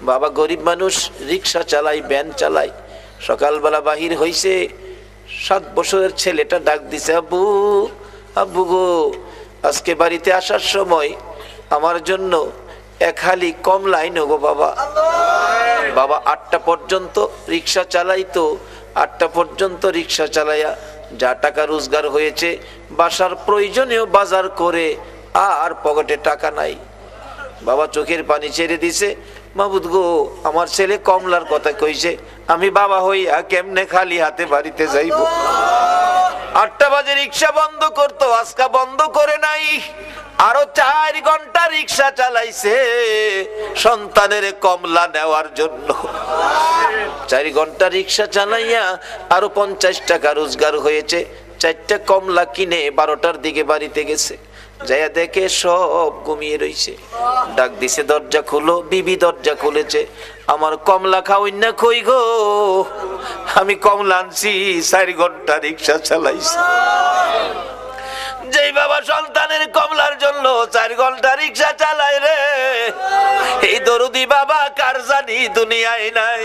বাবা গরিব মানুষ, রিক্সা চালাই, ভ্যান চালাই। সকালবেলা বাহির হইছে, 7 বছরের ছেলেটা ডাক দিছে, আব্বু আব্বু গো, আজকে বাড়িতে আসার সময় আমার জন্য 1 হালি কমলা আইনো গো বাবা। বাবা 8টা পর্যন্ত রিক্সা চালাইতো, 8টা পর্যন্ত রিক্সা চালাইয়া যা টাকা রোজগার হয়েছে বাসার প্রয়োজনীয় বাজার করে আর পকেটে টাকা নাই। বাবা চোখের পানি ছেড়ে দিছে, মাবুদ গো, আমার ছেলে কমলার কথা কইছে, আমি বাবা হইয়া কেমনে খালি হাতে বাড়িতে যাইব। 8টা বাজে রিক্সা বন্ধ করতো, আজকা বন্ধ করে নাই, আরো 4 ঘন্টা রিক্সা চালাইছে সন্তানের কমলা নেওয়ার জন্য। 4 ঘন্টা রিক্সা চালাইয়া আরো 50 টাকা রোজগার হয়েছে। 4টা কমলা কিনে 12টার দিকে বাড়িতে গেছে, যাইয়া দেখে সব ঘুমিয়ে রইছে। ডাক দিছে, দরজা খুলো। বিবি দরজা খুলেছে। আমার কমলা খাওয়াই না কই গো? আমি কমলা আনছি, 4 ঘন্টা রিক্সা চালাইছি। যেই বাবা সন্তানের কমলার জন্য 4 ঘন্টা রিক্সা চালায় রে, এই দরদি বাবা কার জানি দুনিয়ায় নাই।